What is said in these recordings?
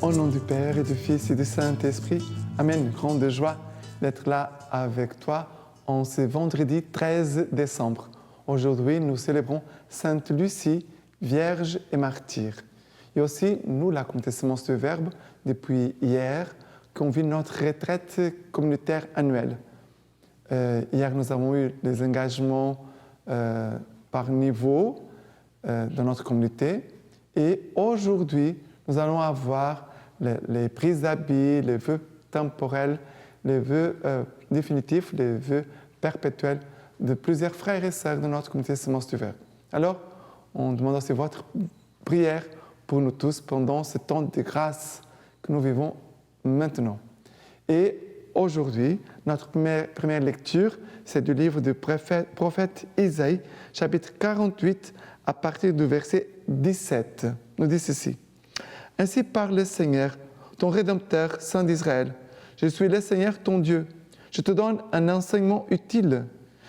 Au nom du Père et du Fils et du Saint-Esprit, Amen. Une grande joie d'être là avec toi en ce vendredi 13 décembre. Aujourd'hui, nous célébrons Sainte Lucie, Vierge et martyr. Et aussi, nous, la Communauté Semence du Verbe, depuis hier, qu'on vit notre retraite communautaire annuelle. Hier, nous avons eu des engagements par niveau dans notre communauté. Et aujourd'hui, nous allons avoir les prises d'habits, les vœux temporels, les vœux définitifs, les vœux perpétuels de plusieurs frères et sœurs de notre communauté Semence du Verbe. Alors, on demande aussi votre prière pour nous tous pendant ce temps de grâce que nous vivons maintenant. Et aujourd'hui, notre première lecture, c'est du livre du prophète Isaïe, chapitre 48, à partir du verset 17. Nous dit ceci. « Ainsi parle le Seigneur, ton Rédempteur, Saint d'Israël. Je suis le Seigneur, ton Dieu. Je te donne un enseignement utile.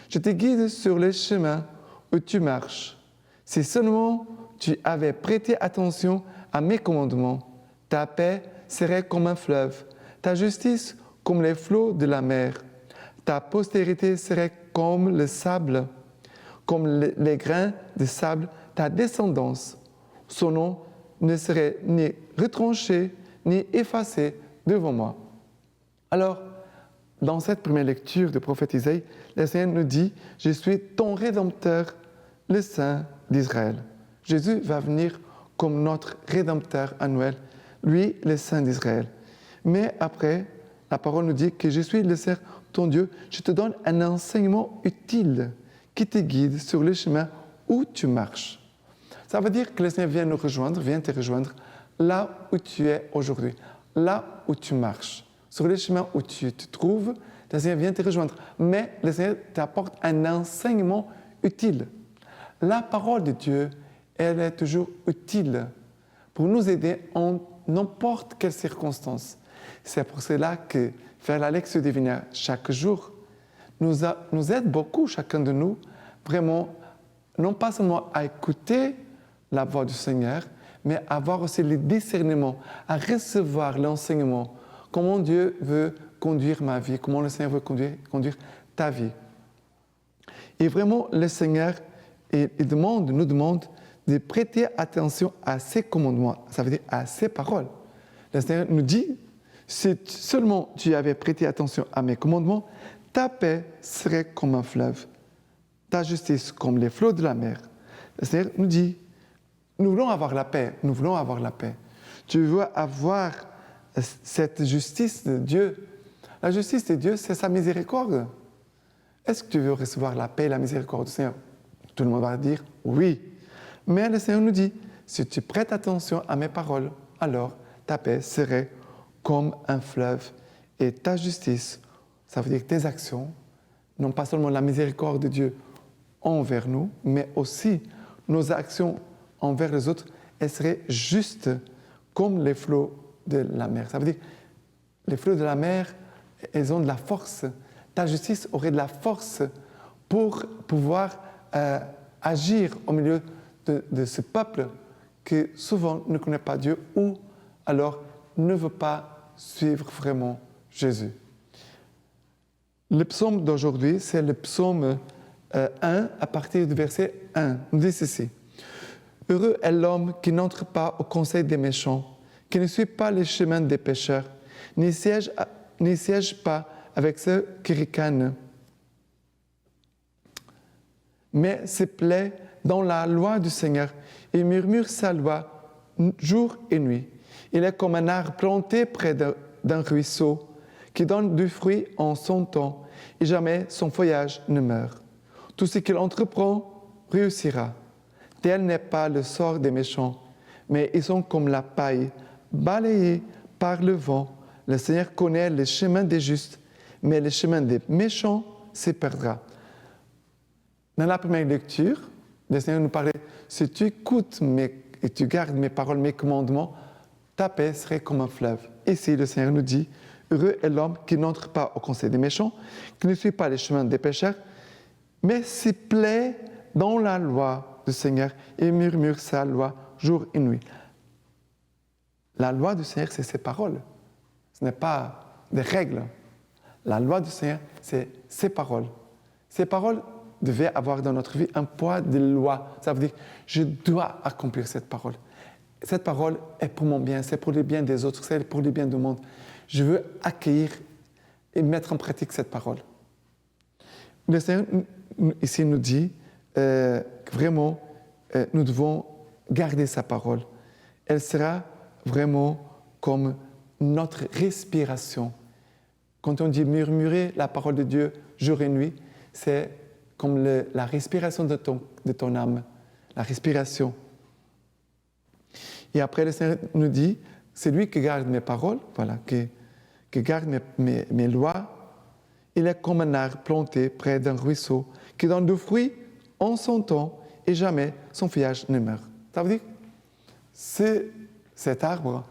Je te guide sur les chemins où tu marches. Si seulement tu avais prêté attention à mes commandements, ta paix serait comme un fleuve, ta justice comme les flots de la mer. Ta postérité serait comme le sable, comme les grains de sable, ta descendance. Son nom ne serait ni retranché, ni effacé devant moi. » Alors, dans cette première lecture du prophète Isaïe, le Seigneur nous dit « Je suis ton Rédempteur, le Saint d'Israël ». Jésus va venir comme notre Rédempteur annuel, lui, le Saint d'Israël. Mais après, la parole nous dit que je suis le Seigneur, ton Dieu, je te donne un enseignement utile qui te guide sur le chemin où tu marches. Ça veut dire que le Seigneur vient te rejoindre là où tu es aujourd'hui, là où tu marches. Sur le chemin où tu te trouves, le Seigneur vient te rejoindre. Mais le Seigneur t'apporte un enseignement utile. La parole de Dieu, elle est toujours utile pour nous aider en n'importe quelle circonstance. C'est pour cela que faire la lecture divine chaque jour nous aide beaucoup, chacun de nous, vraiment, non pas seulement à écouter la voix du Seigneur, mais à avoir aussi le discernement, à recevoir l'enseignement. Comment Dieu veut conduire ma vie, comment le Seigneur veut conduire ta vie. Et vraiment, le Seigneur nous demande de prêter attention à ses commandements, ça veut dire à ses paroles. Le Seigneur nous dit, si seulement tu avais prêté attention à mes commandements, ta paix serait comme un fleuve, ta justice comme les flots de la mer. Le Seigneur nous dit, nous voulons avoir la paix, nous voulons avoir la paix. Tu veux avoir cette justice de Dieu. La justice de Dieu, c'est sa miséricorde. Est-ce que tu veux recevoir la paix et la miséricorde du Seigneur? Tout le monde va dire oui. Mais le Seigneur nous dit, si tu prêtes attention à mes paroles, alors ta paix serait comme un fleuve et ta justice, ça veut dire tes actions, non pas seulement la miséricorde de Dieu envers nous, mais aussi nos actions envers les autres, elles seraient justes comme les flots de la mer. Ça veut dire, les flots de la mer, elles ont de la force. Ta justice aurait de la force pour pouvoir agir au milieu de ce peuple qui souvent ne connaît pas Dieu ou alors ne veut pas suivre vraiment Jésus. Le psaume d'aujourd'hui, c'est le psaume 1 à partir du verset 1. On dit ceci. « Heureux est l'homme qui n'entre pas au conseil des méchants, qui ne suit pas les chemins des pécheurs, ni siège pas avec ceux qui ricanent, mais se plaît dans la loi du Seigneur et murmure sa loi jour et nuit. Il est comme un arbre planté près d'un ruisseau qui donne du fruit en son temps et jamais son feuillage ne meurt. Tout ce qu'il entreprend réussira. Tel n'est pas le sort des méchants, mais ils sont comme la paille, balayés par le vent. Le Seigneur connaît les chemins des justes, mais le chemin des méchants se perdra. » Dans la première lecture, le Seigneur nous parlait, si tu écoutes et tu gardes mes paroles, mes commandements, ta paix serait comme un fleuve. Ici, le Seigneur nous dit, heureux est l'homme qui n'entre pas au conseil des méchants, qui ne suit pas les chemins des pécheurs, mais s'y plaît dans la loi du Seigneur et murmure sa loi jour et nuit. la loi du Seigneur, c'est ses paroles. Ce n'est pas des règles. La loi du Seigneur, c'est ses paroles. Ces paroles devaient avoir dans notre vie un poids de loi. Ça veut dire, je dois accomplir cette parole. Cette parole est pour mon bien, c'est pour le bien des autres, c'est pour le bien du monde. Je veux accueillir et mettre en pratique cette parole. Le Seigneur ici nous dit que vraiment, nous devons garder sa parole. Elle sera vraiment comme notre respiration. Quand on dit murmurer la parole de Dieu jour et nuit, c'est comme la respiration de ton âme, la respiration. Et après, le Seigneur nous dit, c'est lui qui garde mes paroles, voilà, qui garde mes lois. Il est comme un arbre planté près d'un ruisseau qui donne du fruit en son temps et jamais son feuillage ne meurt. Ça veut dire, cet arbre,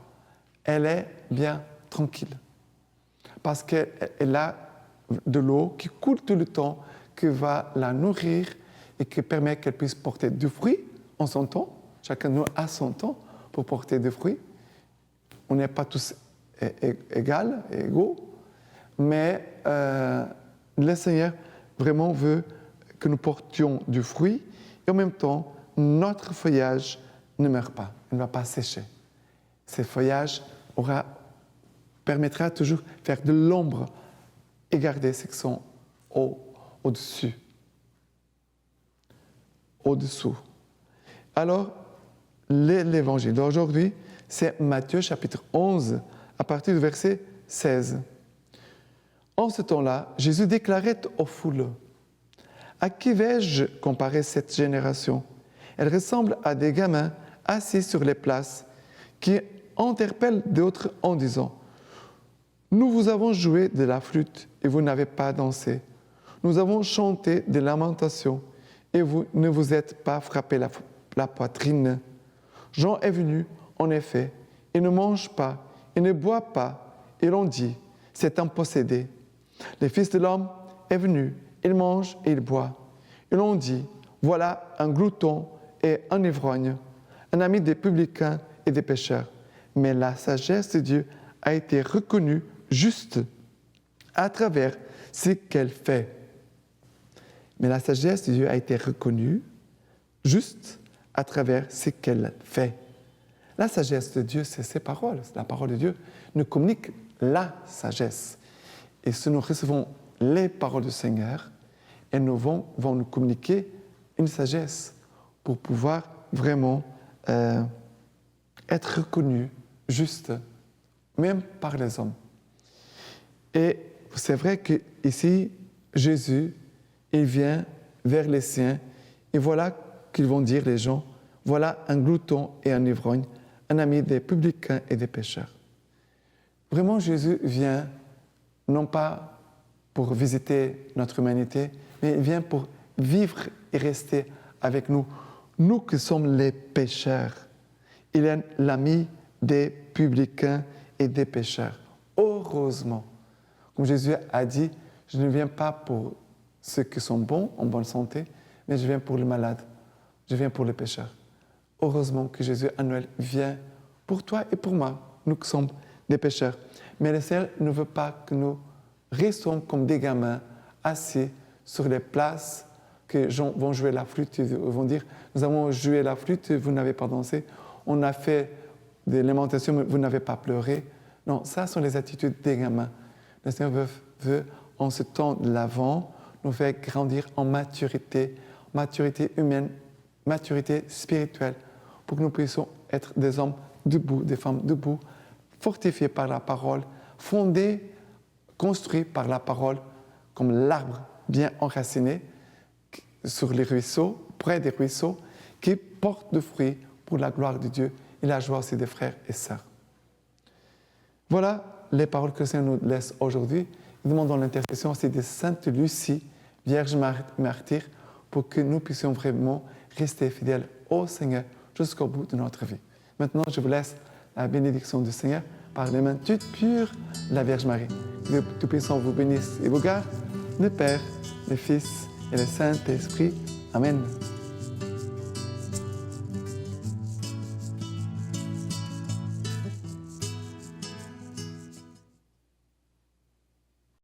elle est bien tranquille parce qu'elle a de l'eau qui coule tout le temps, qui va la nourrir et qui permet qu'elle puisse porter du fruit en son temps. Chacun de nous a son temps pour porter des fruits. On n'est pas tous égaux, mais le Seigneur vraiment veut que nous portions du fruit et en même temps, notre feuillage ne meurt pas, il ne va pas sécher. Ce feuillage permettra toujours de faire de l'ombre et garder ceux qui sont au-dessous. Alors, l'évangile d'aujourd'hui, c'est Matthieu chapitre 11, à partir du verset 16. En ce temps-là, Jésus déclarait aux foules, « À qui vais-je comparer cette génération ? Elle ressemble à des gamins assis sur les places qui interpellent d'autres en disant, « Nous vous avons joué de la flûte et vous n'avez pas dansé. Nous avons chanté des lamentations et vous ne vous êtes pas frappé la poitrine. Jean est venu, en effet, il ne mange pas, il ne boit pas, et l'on dit, c'est un possédé. Le Fils de l'homme est venu, il mange et il boit. Et l'on dit, voilà un glouton et un ivrogne, un ami des publicains et des pécheurs. Mais la sagesse de Dieu a été reconnue juste à travers ce qu'elle fait. Mais la sagesse de Dieu a été reconnue juste à travers ce qu'elle fait. La sagesse de Dieu, c'est ses paroles. La parole de Dieu nous communique la sagesse. Et si nous recevons les paroles du Seigneur, elles vont nous communiquer une sagesse pour pouvoir vraiment être reconnus juste, même par les hommes. Et c'est vrai qu'ici, Jésus, il vient vers les siens, et voilà qu'ils vont dire les gens, voilà un glouton et un ivrogne, un ami des publicains et des pécheurs. Vraiment, Jésus vient non pas pour visiter notre humanité, mais il vient pour vivre et rester avec nous. Nous qui sommes les pécheurs, il est l'ami des publicains et des pécheurs. Heureusement, comme Jésus a dit, je ne viens pas pour ceux qui sont bons, en bonne santé, mais je viens pour les malades, je viens pour les pécheurs. Heureusement que Jésus à Noël vient pour toi et pour moi, nous qui sommes des pécheurs. Mais le Seigneur ne veut pas que nous restions comme des gamins assis sur les places que les gens vont jouer la flûte, ils vont dire, nous avons joué la flûte, vous n'avez pas dansé, on a fait des lamentations, mais vous n'avez pas pleuré. Non, ça sont les attitudes des gamins. Le Seigneur veut en ce temps de l'Avent, nous faire grandir en maturité humaine, maturité spirituelle, pour que nous puissions être des hommes debout, des femmes debout, fortifiés par la parole, fondés, construits par la parole, comme l'arbre bien enraciné sur les ruisseaux, près des ruisseaux, qui porte de fruits pour la gloire de Dieu et la joie aussi des frères et sœurs. Voilà les paroles que le Seigneur nous laisse aujourd'hui. Nous demandons l'intercession aussi de Sainte Lucie, Vierge martyre, pour que nous puissions vraiment rester fidèles au Seigneur jusqu'au bout de notre vie. Maintenant, je vous laisse la bénédiction du Seigneur par les mains toutes pures de la Vierge Marie. Que le Tout-Puissant vous bénisse et vous garde, le Père, le Fils et le Saint-Esprit. Amen.